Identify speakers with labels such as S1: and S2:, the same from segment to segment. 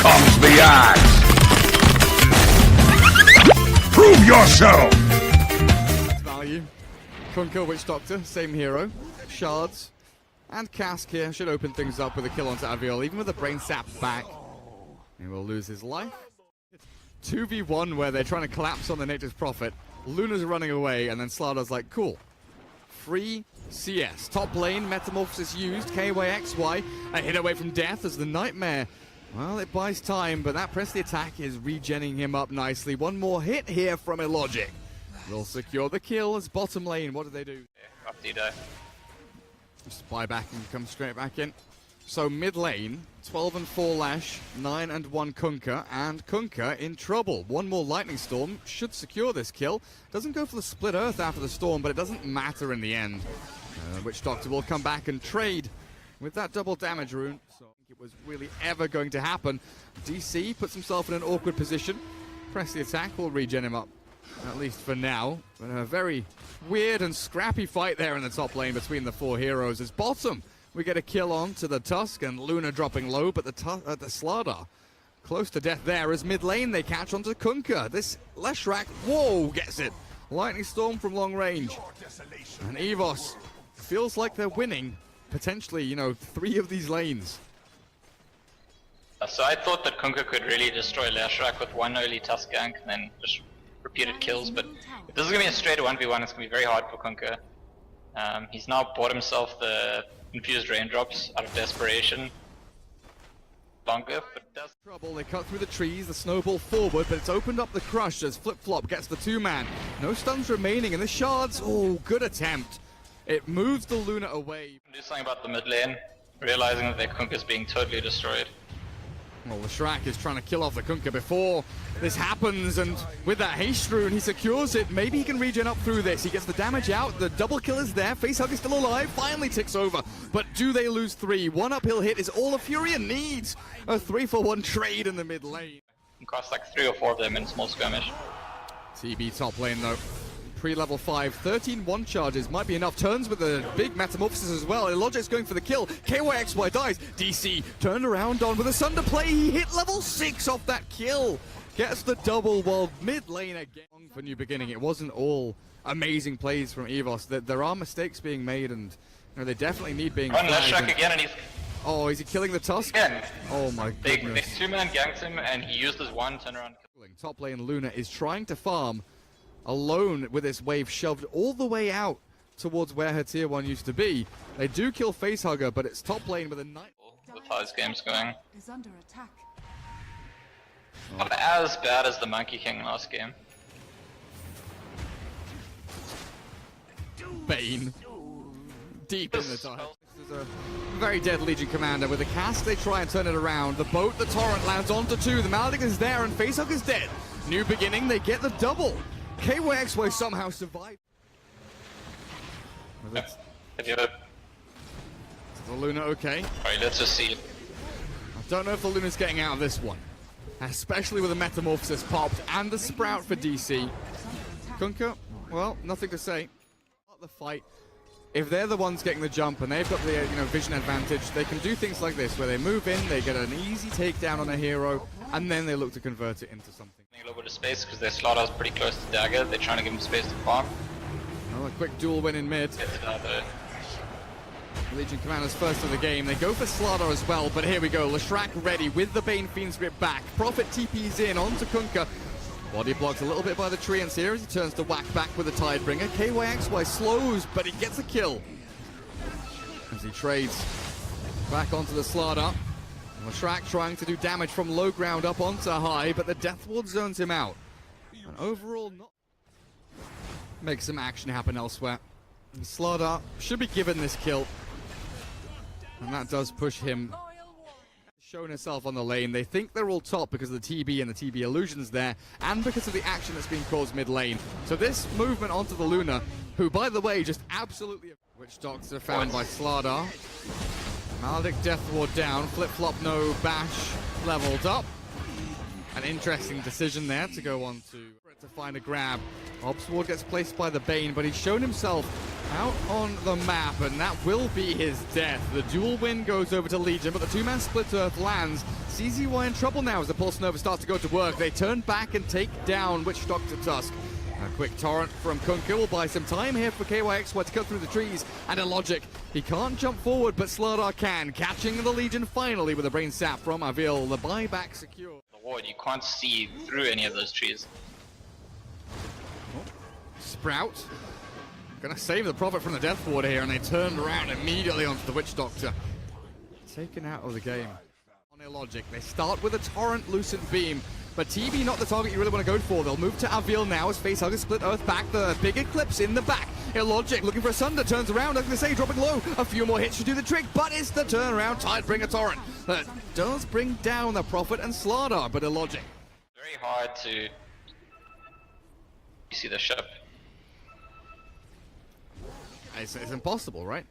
S1: comes the axe! Prove yourself!
S2: Value. Kunkka, Witch Doctor, same hero. Shards. And Cask here should open things up with a kill onto Aviol. Even with the brain sap back, he will lose his life. 2v1 where they're trying to collapse on the Nature's Prophet. Luna's running away, and then Slardar's like, cool. Free CS. Top lane, Metamorphosis used. KYXY, a hit away from death as the Nightmare. Well, it buys time, but that press the attack is regenning him up nicely. One more hit here from Illogic. Will secure the kill as bottom lane. What do they do?
S3: After you die.
S2: Just buy back and come straight back in. So mid lane, 12 and 4 Lash, 9 and 1 Kunkka, and Kunkka in trouble. One more Lightning Storm should secure this kill. Doesn't go for the Split Earth after the Storm, but it doesn't matter in the end. Witch Doctor will come back and trade with that double damage rune. So I think it was really ever going to happen. DC puts himself in an awkward position. Press the attack will regen him up, at least for now. But a very weird and scrappy fight there in the top lane between the four heroes. As bottom, we get a kill on to the Tusk and Luna dropping low, but the Slardar close to death there. As mid lane they catch onto Kunkka. This Leshrac, whoa, gets it. Lightning Storm from long range. And EVOS feels like they're winning, potentially, you know, 3 of these lanes.
S3: So I thought that Kunkka could really destroy Leshrac with one early Tusk gank and then just repeated kills, but if this is going to be a straight 1v1, it's going to be very hard for Kunkka. He's now bought himself the infused raindrops out of desperation. Longer, but does
S2: trouble. They cut through the trees, the snowball forward, but it's opened up the crush as Flip-Flop gets the 2-man. No stuns remaining, and the shards, oh, good attempt. It moves the Luna away.
S3: do something about the mid lane, realizing that their Kunkka is being totally destroyed.
S2: Well, the Shrek is trying to kill off the Kunkka before this happens, and with that haste rune, he secures it. Maybe he can regen up through this. He gets the damage out, the double kill is there, Facehug is still alive, finally ticks over. But do they lose 3? One uphill hit is all a Furion needs. A 3-for-1 trade in the mid lane.
S3: It costs like 3 or 4 of them in small skirmish.
S2: TB top lane though. Pre-level 5, 13 one charges might be enough. Turns with a big Metamorphosis as well. Illogic's going for the kill. KYXY dies. DC turned around on with a Sunder play. He hit level 6 off that kill. Gets the double while mid lane again. For New Beginning, it wasn't all amazing plays from EVOS. There are mistakes being made, and you know, they definitely need being
S3: Run
S2: flagged.
S3: Leshrac again, and he's
S2: Oh, is he killing the Tusk?
S3: again.
S2: Oh my
S3: They
S2: goodness.
S3: 2-man ganked him, and he used his one turnaround.
S2: Top lane Luna is trying to farm alone with this wave shoved all the way out towards where her tier 1 used to be. They do kill Facehugger, but it's top lane with a night.
S3: With how this game's going.
S4: Is under attack.
S3: Not as bad as the Monkey King last game.
S2: Bane. Deep in the time. This is a very dead Legion commander. With the cast, they try and turn it around. The boat, the torrent lands onto 2. The Maledic is there, and Facehugger is dead. New Beginning, they get the double. KYXY somehow survived.
S3: Have you ever...
S2: Is the Luna okay?
S3: Alright, let's just see.
S2: I don't know if the Luna's getting out of this one. Especially with the Metamorphosis popped and the Sprout for DC. Kunkka, well, nothing to say. The fight. If they're the ones getting the jump and they've got the vision advantage, they can do things like this where they move in, they get an easy takedown on a hero, and then they look to convert it into something.
S3: A little bit of space because their Slaughter's pretty close to Dagger. They're trying to give him space to farm.
S2: Well, a quick duel win in mid.
S3: Get it out there.
S2: Legion Commander's first of the game. They go for Slardar as well, but here we go. Leshrac ready with the Bane Fiend's Grip back. Prophet TP's in onto Kunkka. Body blocked a little bit by the Treants here as he turns to whack back with a Tidebringer. KYXY slows, but he gets a kill. As he trades back onto the Slardar. Leshrac trying to do damage from low ground up onto high, but the Death Ward zones him out. And overall, not make some action happen elsewhere. And Slardar should be given this kill. And that does push him. Shown herself on the lane. They think they're all top because of the TB and the TB illusions there, and because of the action that's being caused mid lane. So this movement onto the Luna, who by the way just absolutely... Witch Doctor found by Slardar. Maledic Death Ward down. Flip-Flop no bash leveled up. An interesting decision there to go on to to find a grab. Obsword gets placed by the Bane, but he's shown himself out on the map, and that will be his death. The dual win goes over to Legion, but the two-man split earth lands. CZY in trouble now as the Pulse Nova starts to go to work. They turn back and take down WitchDoctor Tusk. A quick torrent from Kunkka will buy some time here for KYXY to cut through the trees, and a logic. He can't jump forward, but Slardar can, catching the Legion finally with a brain sap from Avil. The buyback secure.
S3: The ward, you can't see through any of those trees.
S2: Sprout gonna save the Prophet from the Death Ward here, and they turned around immediately onto the Witch Doctor. Taken out of the game. On Illogic, they start with a Torrent Lucent Beam, but TB not the target you really want to go for. They'll move to Avil now as Facehugger split Earth back, the big Eclipse in the back. Illogic looking for a Sunder, turns around, I'm gonna say dropping low. A few more hits should do the trick, but it's the turnaround Tidebringer Torrent that does bring down the Prophet and Slardar, but Illogic.
S3: Very hard to... You see the ship.
S2: It's impossible, right?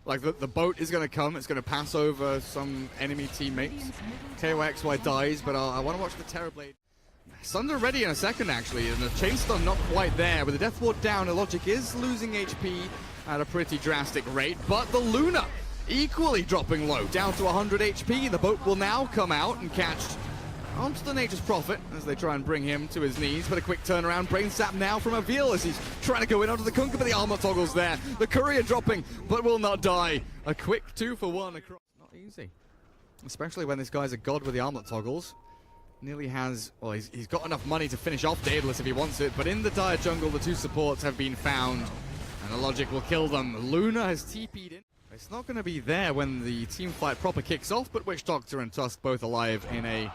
S2: Like, the boat is going to come, it's going to pass over some enemy teammates. KYXY dies, but I want to watch the Terrorblade. Sunder ready in a second, actually, and the Chain Stun not quite there. With the Death Ward down, Illogic is losing HP at a pretty drastic rate, but the Luna equally dropping low, down to 100 HP. The boat will now come out and catch onto the Nature's Prophet as they try and bring him to his knees, but a quick turnaround. Brain sap now from Avil as he's trying to go in onto the Kunkka, but the armor toggles there. The Courier dropping, but will not die. A quick 2-for-1 across. Not easy, especially when this guy's a god with the armlet toggles. Nearly has, well, he's got enough money to finish off Daedalus if he wants it, but in the dire jungle, the two supports have been found, and the logic will kill them. Luna has TP'd in. It's not going to be there when the team fight proper kicks off, but WitchDoctor and Tusk both alive in a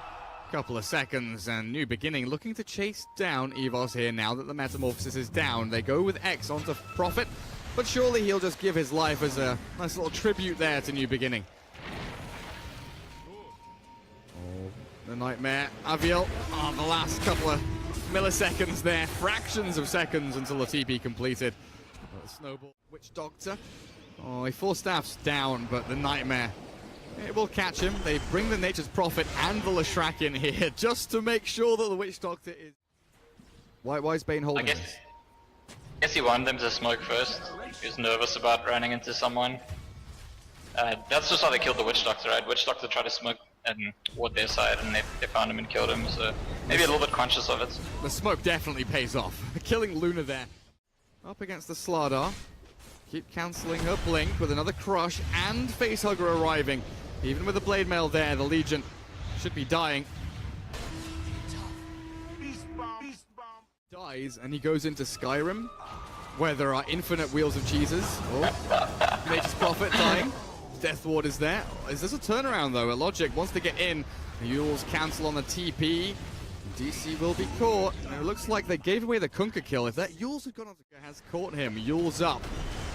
S2: couple of seconds, and New Beginning looking to chase down EVOS here now that the Metamorphosis is down. They go with X onto Prophet, but surely he'll just give his life as a nice little tribute there to New Beginning. Oh, the Nightmare. Avil on the last couple of milliseconds there, fractions of seconds until the TP completed. Snowball, WitchDoctor. Oh, he full staffs down, but the Nightmare, it will catch him. They bring the Nature's Prophet and the Leshrac in here just to make sure that the Witch-Doctor is... Why is Bane holding this?
S3: I guess he wanted them to smoke first. He was nervous about running into someone. That's just how they killed the Witch-Doctor, right? Witch-Doctor tried to smoke and ward their side, and they found him and killed him, so maybe a little bit conscious of it.
S2: The smoke definitely pays off. Killing Luna there. Up against the Slardar. Keep cancelling her blink with another crush and Facehugger arriving. Even with the Blade Mail there, the Legion should be dying. Dies, and he goes into Skyrim, where there are infinite wheels of cheeses. Oh, Nature's Prophet dying. Death Ward is there. Is this a turnaround, though? Illogic wants to get in. The Yules cancel on the TP. DC will be caught. And it looks like they gave away the Kunkka kill. If that Yules had gone on, has caught him. Yules up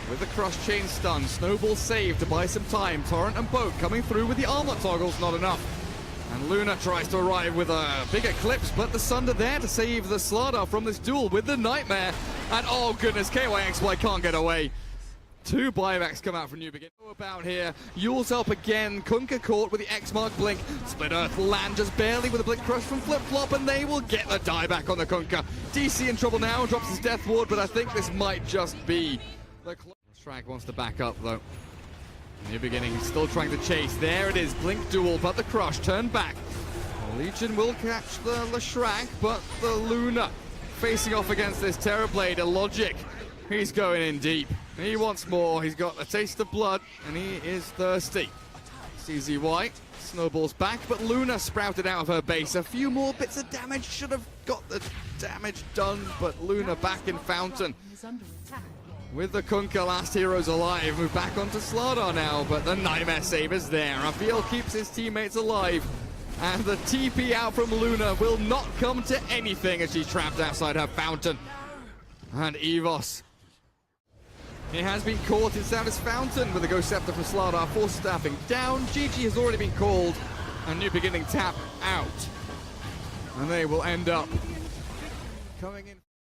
S2: with the Crush Chain Stun. Snowball saved to buy some time. Torrent and Boat coming through with the armlet toggles, not enough. And Luna tries to arrive with a big Eclipse, but the Sunder there to save the Slardar from this duel with the Nightmare. And oh goodness, KYXY can't get away. Two buybacks come out from New Beginning. About here, Yules up again. Kunkka caught with the X-Mark blink. Split Earth land just barely with a blink crush from Flip Flop, and they will get the dieback on the Kunkka. DC in trouble now, drops his Death Ward, but I think this might just be the Shrag wants to back up though. New Beginning, he's still trying to chase. There it is, blink duel, but the crush turned back. The Legion will catch the Leshrac, but the Luna facing off against this Terrorblade. Illogic, he's going in deep. He wants more. He's got a taste of blood, and he is thirsty. CZY snowballs back, but Luna sprouted out of her base. A few more bits of damage, should have got the damage done, but Luna back in Fountain. With the Kunkka, last heroes alive. Move back onto Slardar now, but the Nightmare Save is there. Avil keeps his teammates alive, and the TP out from Luna will not come to anything as she's trapped outside her Fountain. And EVOS, he has been caught inside his Fountain with the Ghost Scepter from Slardar, force staffing down. GG has already been called, and New Beginning tap out. And they will end up coming in.